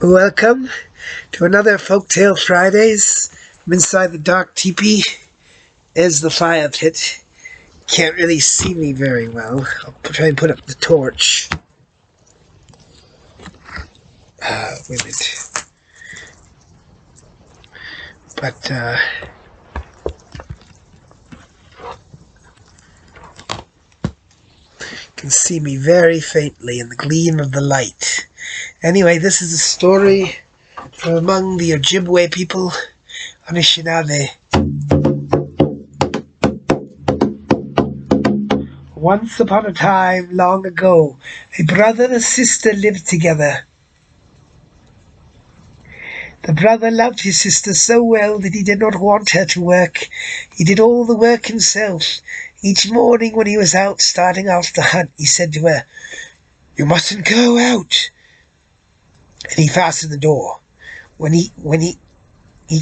Welcome to another Folktale Fridays. I'm inside the dark teepee. Is the fire pit. Can't really see me very well. I'll try and put up the torch. Wait a minute. But, you can see me very faintly in the gleam of the light. Anyway, this is a story from among the Ojibway people, Anishinaabe. Once upon a time, long ago, a brother and a sister lived together. The brother loved his sister so well that he did not want her to work. He did all the work himself. Each morning when he was out starting off the hunt, he said to her, "You mustn't go out." And he fastened the door. When he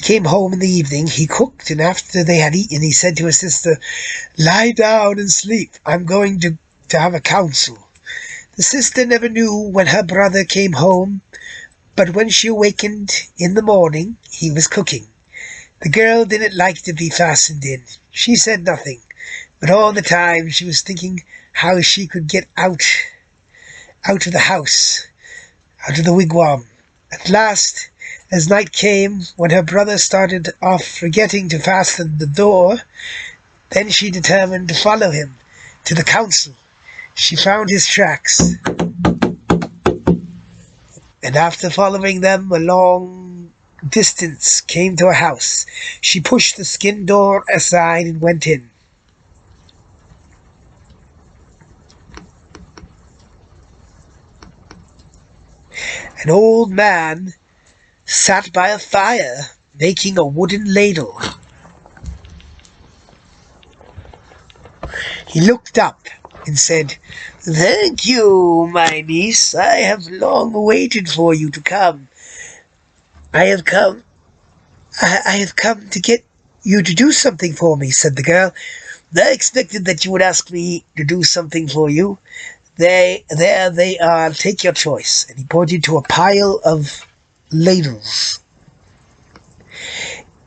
came home in the evening, he cooked, and after they had eaten, he said to his sister, "Lie down and sleep. I'm going to have a council." The sister never knew when her brother came home, but when she awakened in the morning, he was cooking. The girl didn't like to be fastened in. She said nothing, but all the time she was thinking how she could get out of the house, out of the wigwam. At last, as night came, when her brother started off forgetting to fasten the door, then she determined to follow him to the council. She found his tracks, and after following them a long distance, came to a house. She pushed the skin door aside and went in. An old man sat by a fire making a wooden ladle. He looked up and said, "Thank you, my niece. I have long waited for you to come. I have come to get you to do something for me," said the girl. "I expected that you would ask me to do something for you. There they are. Take your choice." And he pointed to a pile of ladles.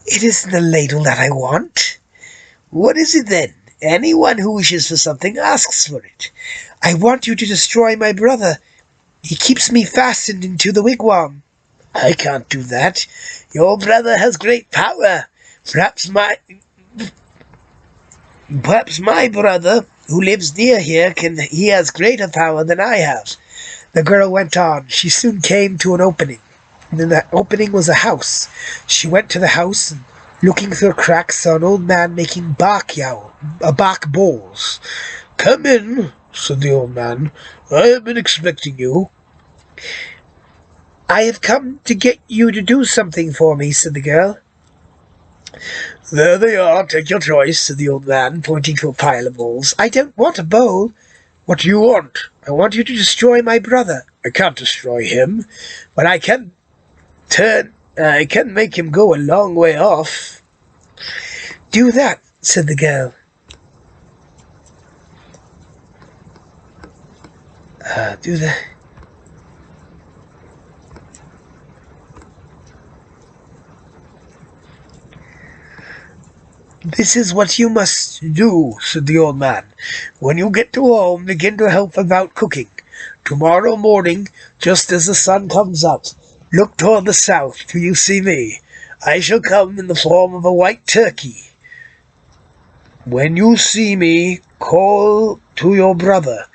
"It isn't a ladle that I want." "What is it then?" "Anyone who wishes for something asks for it. I want you to destroy my brother. He keeps me fastened into the wigwam." "I can't do that. Your brother has great power. Perhaps my brother, who lives near here, he has greater power than I have." The girl went on. She soon came to an opening, and in that opening was a house. She went to the house, and looking through a crack, saw an old man making bark bowls. "Come in," said the old man. "I have been expecting you." "I have come to get you to do something for me," said the girl. "There they are. Take your choice," said the old man, pointing to a pile of bowls. "I don't want a bowl." "What do you want?" "I want you to destroy my brother." "I can't destroy him, but I can make him go a long way off." "Do that," said the girl. Do that. "This is what you must do," said the old man. "When you get to home, begin to help about cooking. Tomorrow morning, just as the sun comes up, look toward the south till you see me. I shall come in the form of a white turkey. When you see me, call to your brother,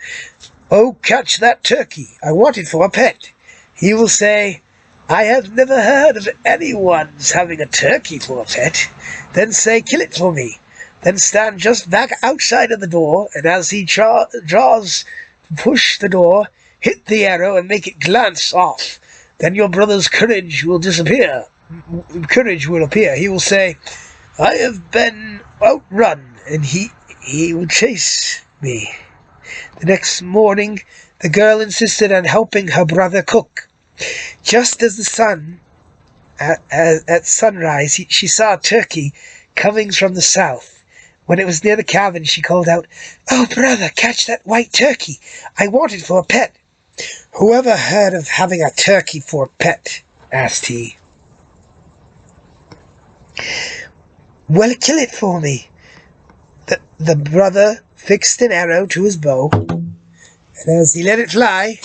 'Oh, catch that turkey. I want it for a pet.' He will say, 'I have never heard of anyone's having a turkey for a pet.' Then say, 'Kill it for me.' Then stand just back outside of the door, and as he draws to push the door, hit the arrow and make it glance off. Then your brother's courage will appear. He will say, 'I have been outrun,' and he will chase me." The next morning, the girl insisted on helping her brother cook. Just as the sun, at sunrise, she saw a turkey coming from the south. When it was near the cabin, she called out, "Oh, brother, catch that white turkey. I want it for a pet." "Whoever heard of having a turkey for a pet?" asked he. "Well, kill it for me." The brother fixed an arrow to his bow, and as he let it fly,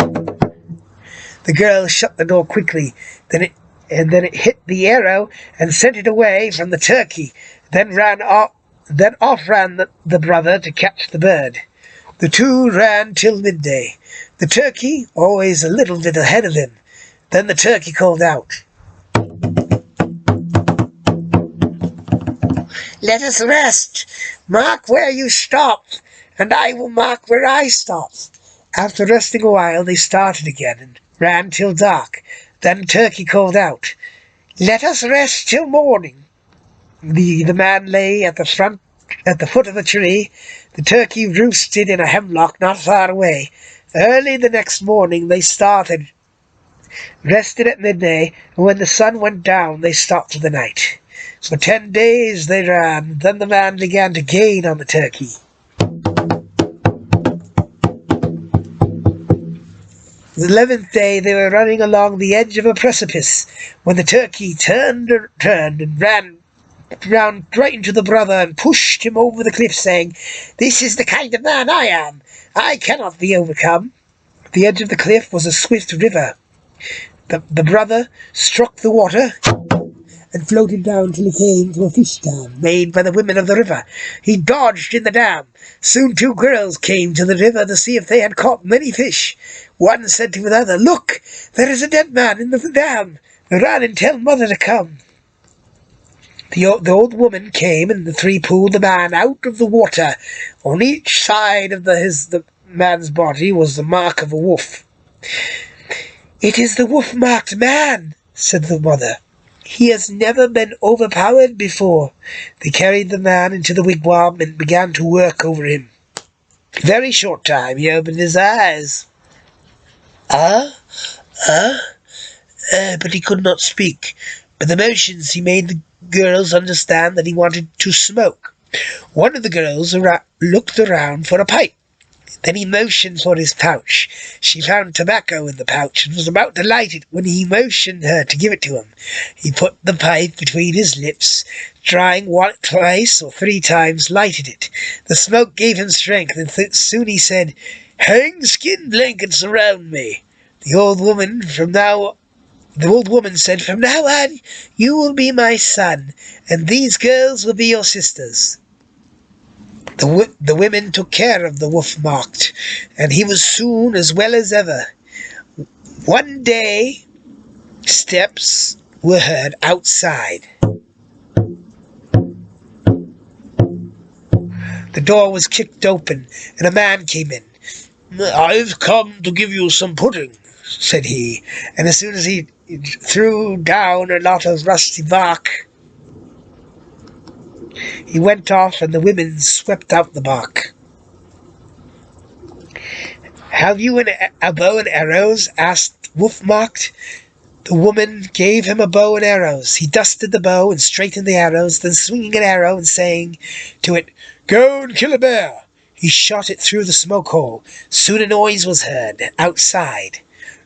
the girl shut the door quickly. Then it hit the arrow and sent it away from the turkey. Then off ran the brother to catch the bird. The two ran till midday, the turkey always a little bit ahead of him. Then the turkey called out, "Let us rest. Mark where you stop, and I will mark where I stop." After resting a while, they started again and ran till dark. Then Turkey called out, "Let us rest till morning." The man lay at the foot of the tree. The turkey roosted in a hemlock not far away. Early the next morning they started, rested at midday, and when the sun went down they stopped for the night. For 10 days they ran. Then the man began to gain on the turkey. The 11th day they were running along the edge of a precipice, when the turkey turned and ran round right into the brother and pushed him over the cliff, saying, "This is the kind of man I am. I cannot be overcome." At the edge of the cliff was a swift river. The brother struck the water and floated down till he came to a fish dam made by the women of the river. He dodged in the dam. Soon 2 girls came to the river to see if they had caught many fish. One said to the other, "Look, there is a dead man in the dam. Run and tell mother to come." The old woman came, and the 3 pulled the man out of the water. On each side of the man's body was the mark of a wolf. "It is the wolf-marked man," said the mother. "He has never been overpowered before." They carried the man into the wigwam and began to work over him. In a very short time he opened his eyes. But he could not speak. By the motions he made the girls understand that he wanted to smoke. One of the girls looked around for a pipe. Then he motioned for his pouch. She found tobacco in the pouch and was about to light it when he motioned her to give it to him. He put the pipe between his lips, trying twice or 3 times, lighted it. The smoke gave him strength, and soon he said, "Hang skin blankets around me." The old woman said, "From now on you will be my son, and these girls will be your sisters." The women took care of the wolf-marked, and he was soon as well as ever. One day, steps were heard outside. The door was kicked open, and a man came in. "I've come to give you some pudding," said he, and as soon as he threw down a lot of rusty bark, he went off, and the women swept out the bark. "Have you a bow and arrows?" asked Wolf-marked. The woman gave him a bow and arrows. He dusted the bow and straightened the arrows, then swinging an arrow and saying to it, "Go and kill a bear," he shot it through the smoke hole. Soon a noise was heard outside.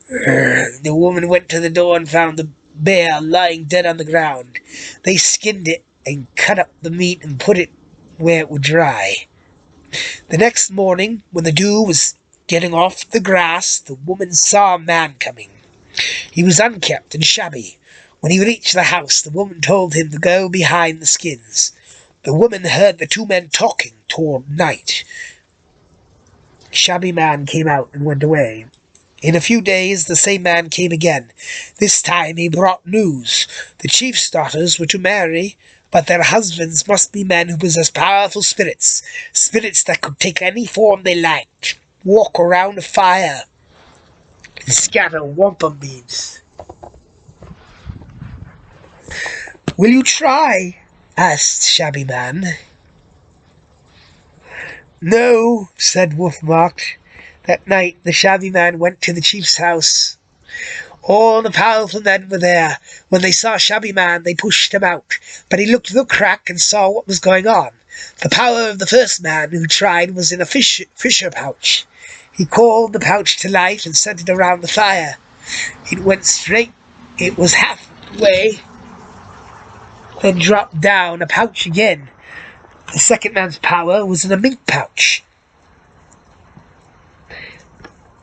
The woman went to the door and found the bear lying dead on the ground. They skinned it and cut up the meat and put it where it would dry. The next morning, when the dew was getting off the grass, the woman saw a man coming. He was unkempt and shabby. When he reached the house, the woman told him to go behind the skins. The woman heard the 2 men talking toward night. The shabby man came out and went away. In a few days the same man came again. This time he brought news. The chief's daughters were to marry, but their husbands must be men who possessed powerful spirits that could take any form they liked, walk around a fire, and scatter wampum beads. "Will you try?" asked Shabby Man. "No," said Wolf-marked. That night the shabby man went to the chief's house. All the powerful men were there. When they saw Shabby Man, they pushed him out, but he looked through the crack and saw what was going on. The power of the first man who tried was in a fisher pouch. He called the pouch to life and set it around the fire. It went straight. It was halfway, then dropped down a pouch again. The second man's power was in a mink pouch.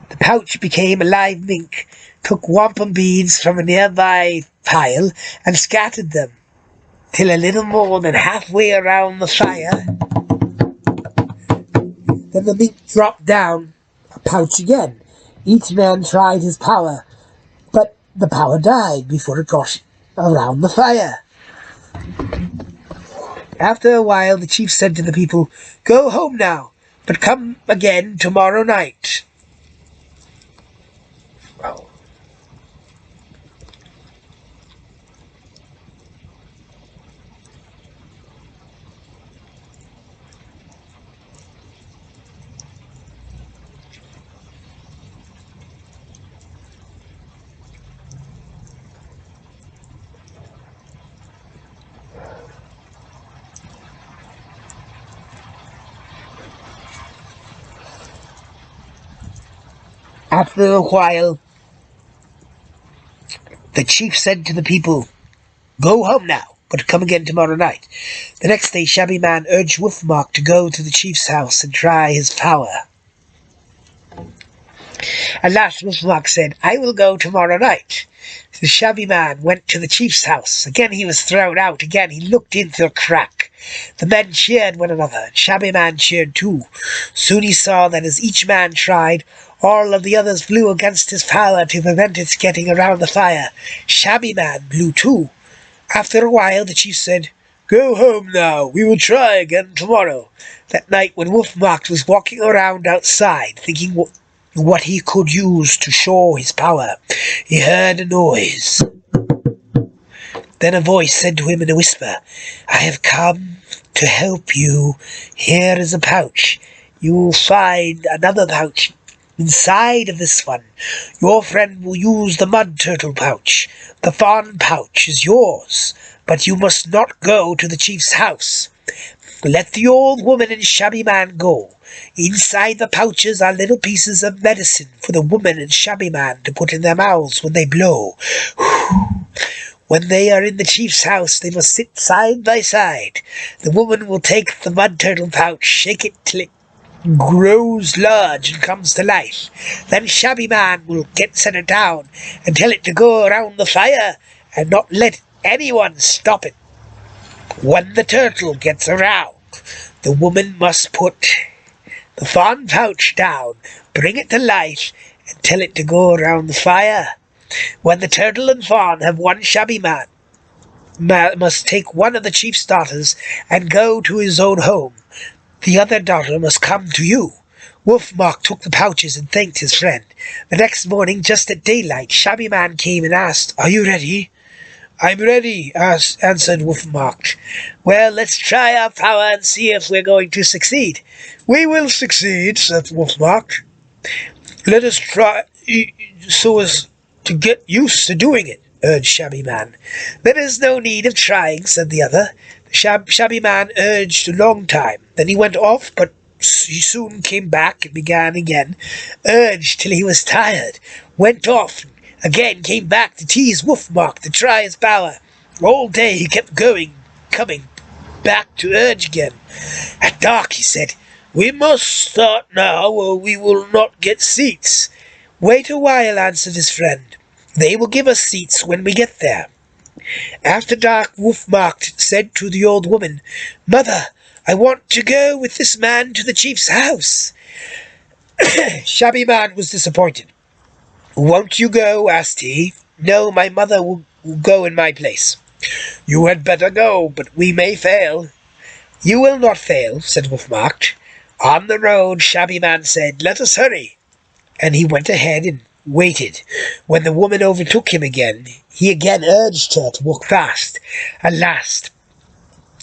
The pouch became a live mink, took wampum beads from a nearby pile and scattered them, till a little more than halfway around the fire. Then the mink dropped down a pouch again. Each man tried his power, but the power died before it got around the fire. After a while, the chief said to the people, "Go home now, but come again tomorrow night." After a while, the chief said to the people, "Go home now, but come again tomorrow night." The next day, Shabby Man urged Wolfmark to go to the chief's house and try his power. At last, Wolfmark said, "I will go tomorrow night." The Shabby Man went to the chief's house. Again he was thrown out. Again he looked in through a crack. The men cheered one another, and Shabby Man cheered too. Soon he saw that as each man tried, all of the others blew against his power to prevent its getting around the fire. Shabby Man blew too. After a while, the chief said, "Go home now. We will try again tomorrow." That night, when Wolfmark was walking around outside, thinking what he could use to show his power, he heard a noise. Then a voice said to him in a whisper, "I have come to help you. Here is a pouch. You will find another pouch inside of this one. Your friend will use the mud turtle pouch. The fawn pouch is yours, but you must not go to the chief's house. Let the old woman and Shabby Man go. Inside the pouches are little pieces of medicine for the woman and Shabby Man to put in their mouths when they blow. When they are in the chief's house, they must sit side by side. The woman will take the mud turtle pouch, shake it till it grows large and comes to life. Then Shabby Man will set it down and tell it to go around the fire and not let anyone stop it. When the turtle gets around, the woman must put the fawn pouch down, bring it to life, and tell it to go around the fire. When the turtle and fawn have one, Shabby Man must take one of the chief's daughters and go to his own home. The other daughter must come to you." Wolfmark took the pouches and thanked his friend. The next morning, just at daylight, Shabby Man came and asked, "Are you ready?" "I'm ready," answered Wolfmark. "Well, let's try our power and see if we're going to succeed." "We will succeed," said Wolfmark. "Let us try so as to get used to doing it," urged Shabby Man. "There is no need of trying," said the other. Shabby Man urged a long time. Then he went off, but he soon came back and began again. Urged till he was tired. Went off, again came back to tease Wolfmark to try his power. All day he kept coming back to urge again. At dark he said, "We must start now or we will not get seats." "Wait a while," answered his friend. "They will give us seats when we get there." After dark, Wolfmark said to the old woman, "Mother, I want to go with this man to the chief's house." Shabby Man was disappointed. "Won't you go?" asked he. "No, my mother will go in my place." "You had better go, but we may fail." "You will not fail," said Wolfmark. On the road, Shabby Man said, "Let us hurry." And he went ahead and waited. When the woman overtook him again, he again urged her to walk fast. At last,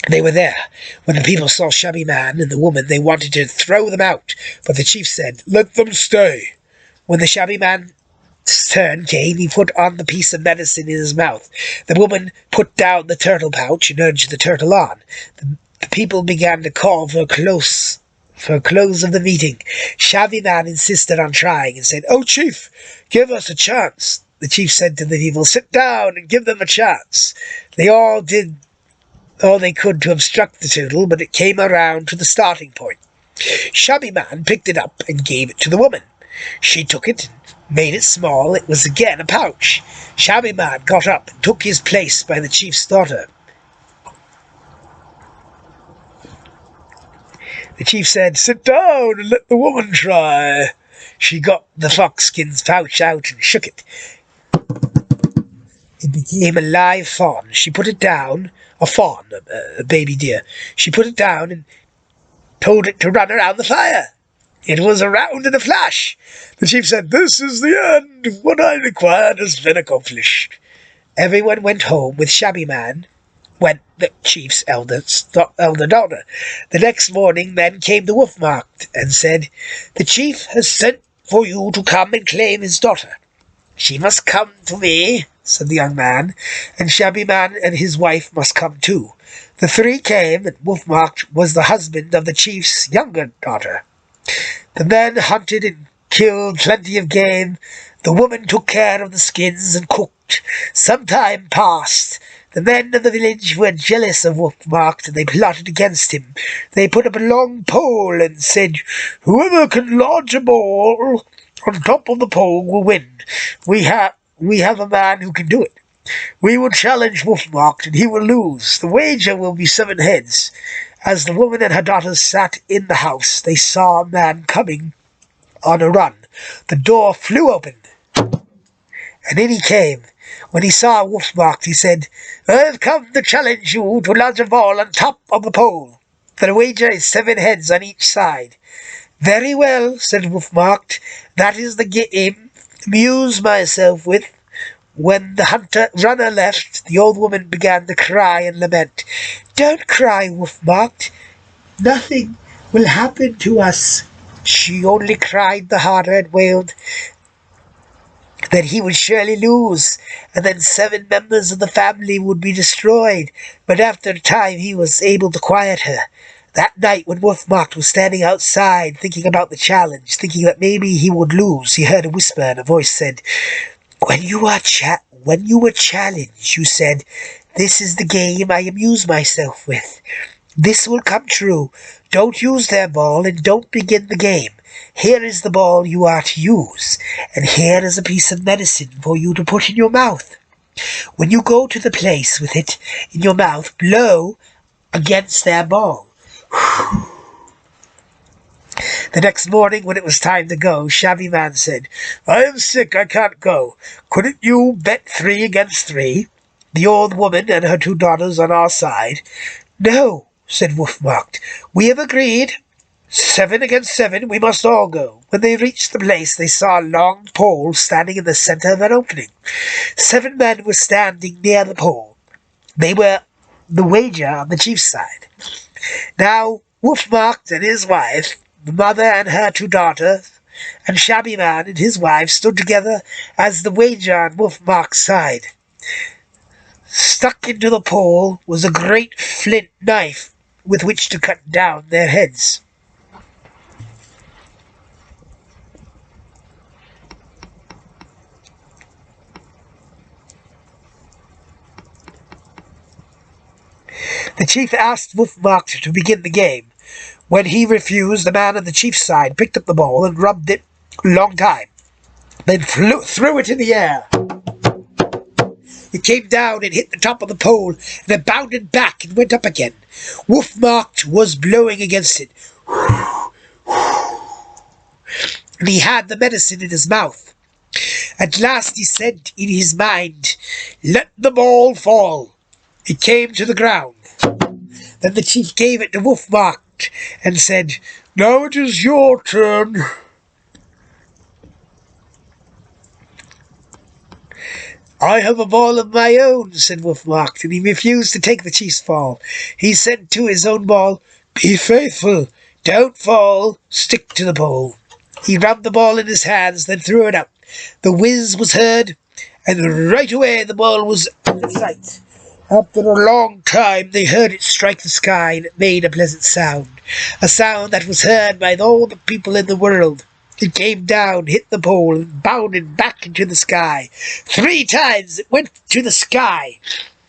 they were there. When the people saw Shabby Man and the woman, they wanted to throw them out, but the chief said, "Let them stay." When the Shabby Man's turn came, he put on the piece of medicine in his mouth. The woman put down the turtle pouch and urged the turtle on. The people began to call for a close For close of the meeting, Shabby Man insisted on trying and said, "Oh, Chief, give us a chance." The chief said to the people, "Sit down and give them a chance." They all did all they could to obstruct the turtle, but it came around to the starting point. Shabby Man picked it up and gave it to the woman. She took it and made it small. It was again a pouch. Shabby Man got up and took his place by the chief's daughter. The chief said, "Sit down and let the woman try." She got the foxskin's pouch out and shook it. It became a live fawn. She put it down, a baby deer. She put it down and told it to run around the fire. It was around in a flash. The chief said, "This is the end. What I required has been accomplished." Everyone went home with Shabby Man, went the chief's elder daughter. The next morning, men came to Wolfmark and said, "The chief has sent for you to come and claim his daughter." "She must come to me," said the young man, "and Shabby Man and his wife must come too." The three came, and Wolfmark was the husband of the chief's younger daughter. The men hunted and killed plenty of game. The woman took care of the skins and cooked. Some time passed. The men of the village were jealous of Wolfmark, and they plotted against him. They put up a long pole and said, "Whoever can lodge a ball on top of the pole will win. We have a man who can do it. We will challenge Wolfmark, and he will lose. The wager will be 7 heads." As the woman and her daughters sat in the house, they saw a man coming on a run. The door flew open, and in he came. When he saw Wolfmark, he said, "I have come to challenge you to lodge a ball on top of the pole. The wager is 7 heads on each side." "Very well," said Wolfmark, "that is the game to amuse myself with." When the runner left, the old woman began to cry and lament. "Don't cry, Wolfmark. Nothing will happen to us." She only cried the harder and wailed that he would surely lose, and then 7 members of the family would be destroyed. But after a time he was able to quiet her. That night, when Wolfmark was standing outside thinking about the challenge, thinking that maybe he would lose, he heard a whisper, and a voice said, When you were challenged, you said, 'This is the game I amuse myself with.' This will come true. Don't use their ball and don't begin the game. Here is the ball you are to use, and here is a piece of medicine for you to put in your mouth. When you go to the place with it in your mouth, blow against their ball." The next morning, when it was time to go, Shabby Man said, "I am sick, I can't go. Couldn't you bet 3 against 3? The old woman and her 2 daughters on our side." "No," said Wolfmark. "We have agreed. 7 against 7, we must all go." When they reached the place, they saw a long pole standing in the center of an opening. 7 men were standing near the pole. They were the wager on the chief's side. Now, Wolfmark and his wife, the mother and her 2 daughters, and Shabby Man and his wife stood together as the wager on Wolfmark's side. Stuck into the pole was a great flint knife with which to cut down their heads. The chief asked Wolfmark to begin the game. When he refused, the man on the chief's side picked up the ball and rubbed it a long time, then threw it in the air. It came down and hit the top of the pole, and it bounded back and went up again. Wolfmark was blowing against it, and he had the medicine in his mouth. At last he said in his mind, "Let the ball fall." It came to the ground. Then the chief gave it to Wolfmark and said, "Now it is your turn." "I have a ball of my own," said Wolfmark, and he refused to take the chief's ball. He said to his own ball, "Be faithful, don't fall, stick to the pole." He rubbed the ball in his hands, then threw it up. The whiz was heard, and right away the ball was out of sight. After a long time they heard it strike the sky, and it made a pleasant sound, a sound that was heard by all the people in the world. It came down, hit the pole, and bounded back into the sky. 3 times it went to the sky.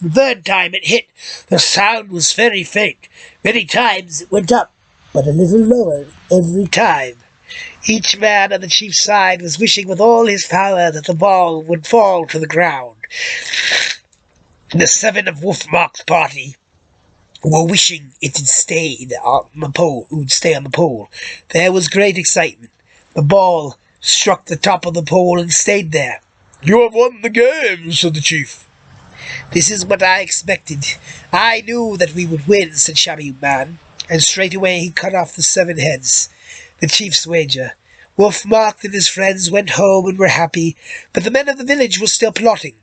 The 3rd time it hit, the sound was very faint. Many times it went up, but a little lower every time. Each man on the chief's side was wishing with all his power that the ball would fall to the ground. The 7 of Wolfmark's party were wishing it had stayed on the pole. Would stay on the pole. There was great excitement. The ball struck the top of the pole and stayed there. "You have won the game," said the chief. "This is what I expected. I knew that we would win," said Shabby Man, and straightway he cut off the 7 heads. The chief's wager. Wolfmark and his friends went home and were happy, but the men of the village were still plotting.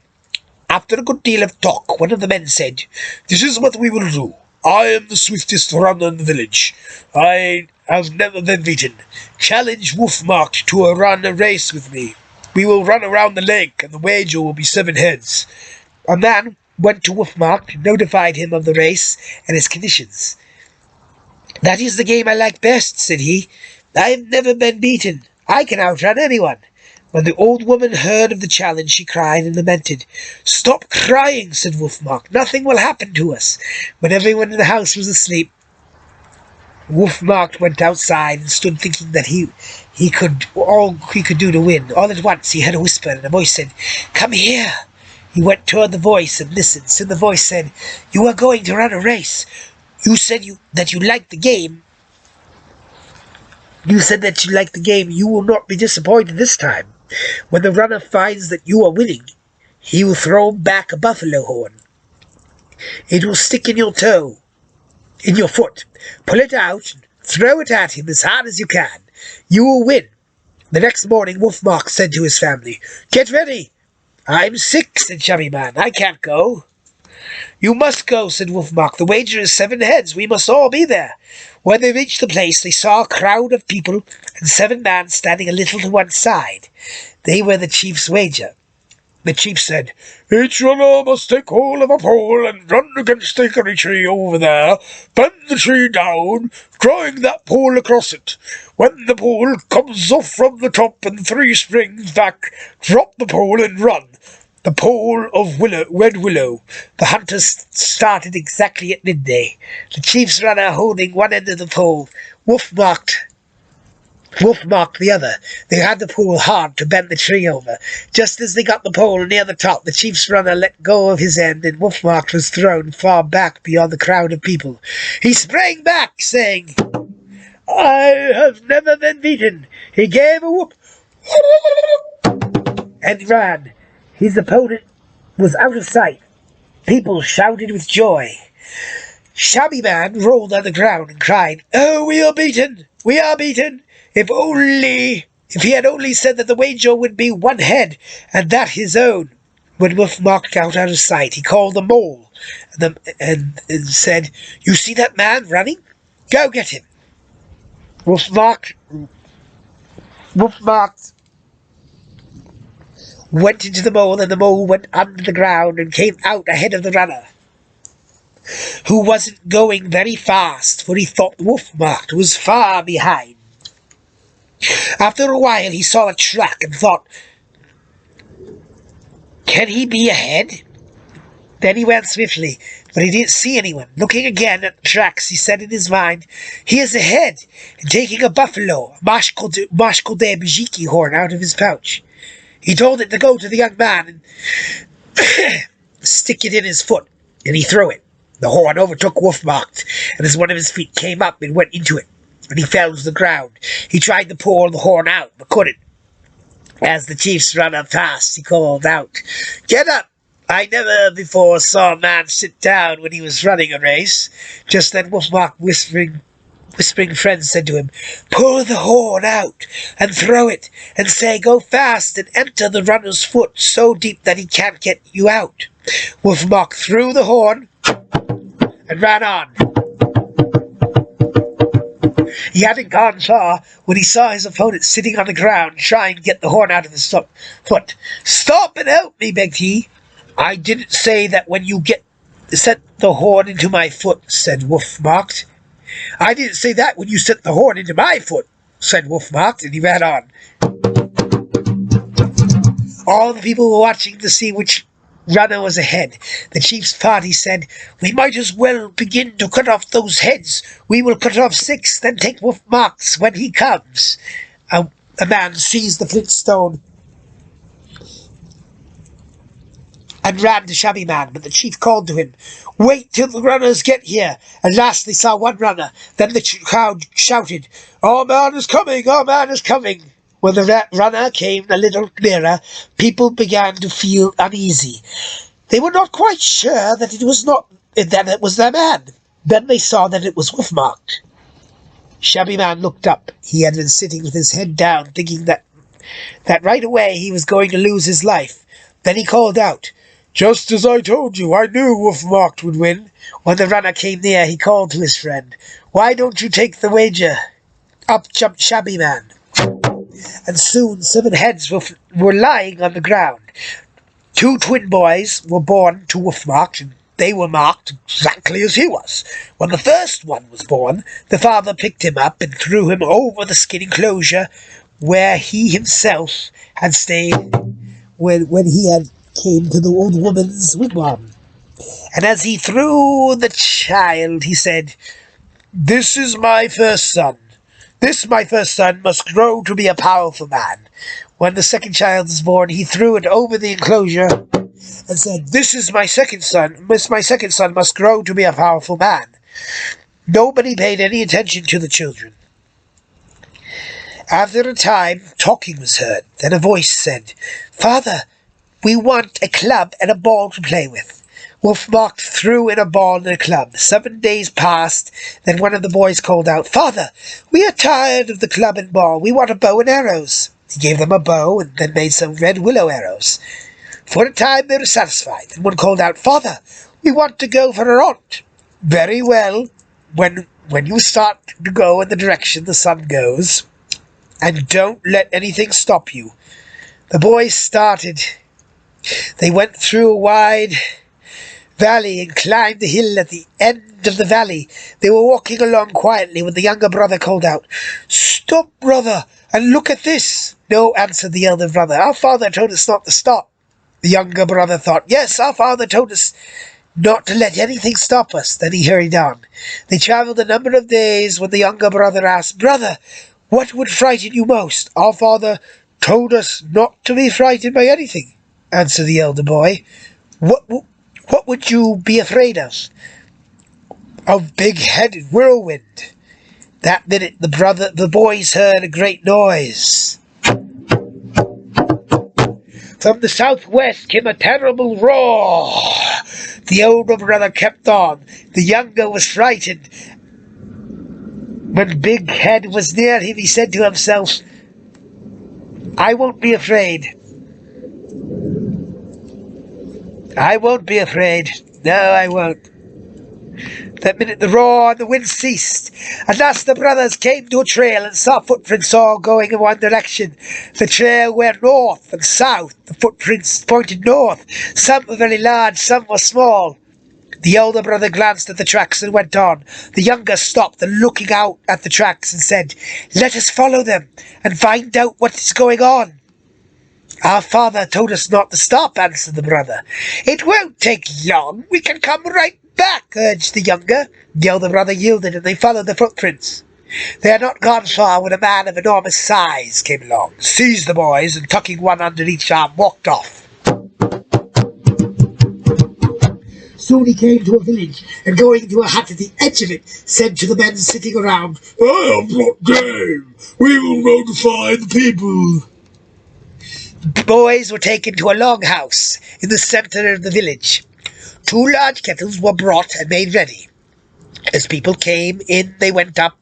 After a good deal of talk, one of the men said, "This is what we will do. I am the swiftest runner in the village. I have never been beaten. Challenge Wolfmark to run a race with me. We will run around the lake, and the wager will be 7 heads. A man went to Wolfmark, notified him of the race and its conditions. "That is the game I like best," said he. "I have never been beaten. I can outrun anyone." When the old woman heard of the challenge, she cried and lamented. "Stop crying," said Wolfmark. "Nothing will happen to us." When everyone in the house was asleep, Wolfmark went outside and stood thinking that he could all he could do to win. All at once he heard a whisper, and a voice said, "Come here." He went toward the voice and listened. Soon the voice said, "You are going to run a race. You said that you liked the game. You said that you liked the game. You will not be disappointed this time. When the runner finds that you are winning, he will throw back a buffalo horn. It will stick in your foot. Pull it out and throw it at him as hard as you can. You will win." The next morning Wolfmark said to his family, "Get ready." "I'm sick," said Chubby Man. "I can't go." "You must go," said Wolfmark. "The wager is 7 heads. We must all be there." When they reached the place, they saw a crowd of people and 7 men standing a little to one side. They were the chief's wager. The chief said, "Each runner must take hold of a pole and run against the hickory tree over there. Bend the tree down, drawing that pole across it. When the pole comes off from the top and 3 springs back, drop the pole and run. The pole of red willow." The hunters started exactly at midday. The chief's runner holding one end of the pole, Wolfmark the other. They had to pull hard to bend the tree over. Just as they got the pole near the top, the chief's runner let go of his end, and Wolfmark was thrown far back beyond the crowd of people. He sprang back, saying, "I have never been beaten." He gave a whoop and ran. His opponent was out of sight. People shouted with joy. Shabby Man rolled on the ground and cried, "Oh, we are beaten! We are beaten! If he had only said that the wager would be 1 head, and that his own." When Wolfmark got out of sight, he called the mole and said, "You see that man running? Go get him." Wolfmark went into the mole, and the mole went under the ground and came out ahead of the runner, who wasn't going very fast, for he thought Wolfmark was far behind. After a while he saw a track and thought, "Can he be ahead?" Then he ran swiftly, but he didn't see anyone. Looking again at the tracks, he said in his mind, "He is ahead," and taking a buffalo, Mashkode Bijiki horn out of his pouch, he told it to go to the young man and stick it in his foot, and he threw it. The horn overtook Wolfmark, and as one of his feet came up, it went into it, and he fell to the ground. He tried to pull the horn out, but couldn't. As the chief's runner passed, he called out, "Get up! I never before saw a man sit down when he was running a race." Just then Wolfmark, whispering friends, said to him, "Pull the horn out and throw it, and say, 'Go fast and enter the runner's foot so deep that he can't get you out.'" Wolfmark threw the horn and ran on. He hadn't gone far when he saw his opponent sitting on the ground trying to get the horn out of his foot. "Stop and help me," begged he. "I didn't say that when you get set the horn into my foot, said Wolf mocked. I didn't say that when you set the horn into my foot, said Wolf mocked, and he ran on. All the people were watching to see which runner was ahead. The chief's party said, "We might as well begin to cut off those heads. We will cut off 6, then take Wolf Mox when he comes." A man seized the flint stone and ran to Shabby Man, but the chief called to him, "Wait till the runners get here." At last they saw one runner. Then the crowd shouted, "Our man is coming! Our man is coming!" When the runner came a little nearer, people began to feel uneasy. They were not quite sure that it was their man. Then they saw that it was Wolfmark. Shabby Man looked up. He had been sitting with his head down, thinking that right away he was going to lose his life. Then he called out, "Just as I told you, I knew Wolfmark would win." When the runner came near, he called to his friend, "Why don't you take the wager?" Up jumped Shabby Man, and soon 7 heads were lying on the ground. 2 twin boys were born to Wolfmark, and they were marked exactly as he was. When the first one was born, the father picked him up and threw him over the skin enclosure where he himself had stayed when he had came to the old woman's wigwam. And as he threw the child, he said, "This is my first son. This, my first son, must grow to be a powerful man." When the second child was born, he threw it over the enclosure and said, "This is my second son. My second son must grow to be a powerful man." Nobody paid any attention to the children. After a time, talking was heard. Then a voice said, "Father, we want a club and a ball to play with." Wolfmark threw in a ball and a club. 7 days passed. Then one of the boys called out, "Father, we are tired of the club and ball. We want a bow and arrows." He gave them a bow and then made some red willow arrows. For a time they were satisfied. Then one called out, "Father, we want to go for a hunt." "Very well. When you start to go in the direction the sun goes, and don't let anything stop you." The boys started. They went through a wide valley and climbed the hill at the end of the valley. They were walking along quietly when the younger brother called out, "Stop, brother, and look at this." "No," answered the elder brother. "Our father told us not to stop." The younger brother thought, "Yes, our father told us not to let anything stop us." Then he hurried on. They travelled a number of days when the younger brother asked, "Brother, what would frighten you most?" "Our father told us not to be frightened by anything," answered the elder boy. What would you be afraid of?" "Of big-headed whirlwind." That minute the boys heard a great noise. From the southwest came a terrible roar. The older brother kept on. The younger was frightened. When Big Head was near him, he said to himself, "I won't be afraid. I won't be afraid. No, I won't." That minute the roar and the wind ceased. At last the brothers came to a trail and saw footprints all going in one direction. The trail went north and south. The footprints pointed north. Some were very large, some were small. The elder brother glanced at the tracks and went on. The younger stopped and looking out at the tracks and said, "Let us follow them and find out what is going on." "Our father told us not to stop," answered the brother. "It won't take long. We can come right back," urged the younger. The elder brother yielded, and they followed the footprints. They had not gone far when a man of enormous size came along, seized the boys, and tucking one under each arm, walked off. Soon he came to a village, and going to a hut at the edge of it, said to the men sitting around, "I have brought game. We will notify the people." The boys were taken to a longhouse in the centre of the village. 2 large kettles were brought and made ready. As people came in, they went up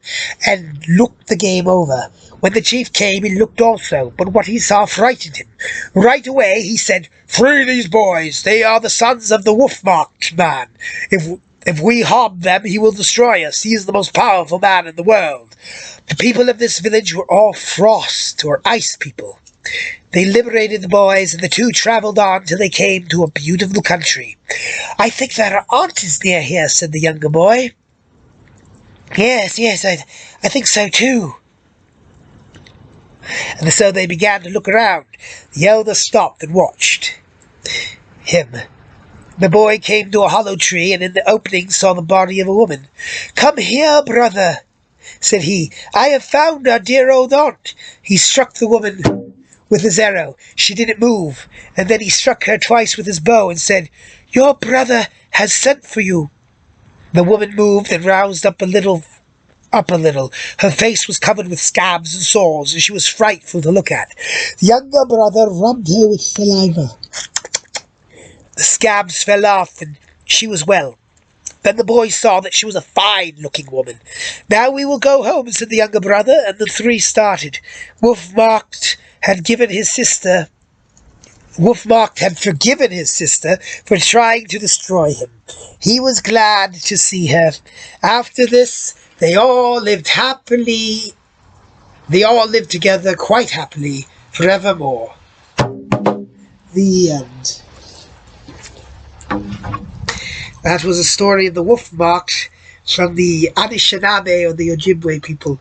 and looked the game over. When the chief came, he looked also, but what he saw frightened him. Right away he said, "Free these boys. They are the sons of the Wolfmark man. If we harm them, he will destroy us. He is the most powerful man in the world." The people of this village were all frost or ice people. They liberated the boys, and the two travelled on till they came to a beautiful country. "I think that our aunt is near here," said the younger boy. Yes, I think so too." And so they began to look around. The elder stopped and watched him. The boy came to a hollow tree, and in the opening saw the body of a woman. "Come here, brother," said he. "I have found our dear old aunt." He struck the woman with his arrow. She didn't move, and then he struck her twice with his bow and said, "Your brother has sent for you." The woman moved and roused up a little. Her face was covered with scabs and sores, and she was frightful to look at. The younger brother rubbed her with saliva. The scabs fell off, and she was well. Then the boy saw that she was a fine-looking woman. "Now we will go home," said the younger brother, and the three started. Wolfmark had forgiven his sister for trying to destroy him. He was glad to see her. After this, they all lived together quite happily forevermore. The end. That was a story of the Wolfmark from the Anishinaabe or the Ojibway people.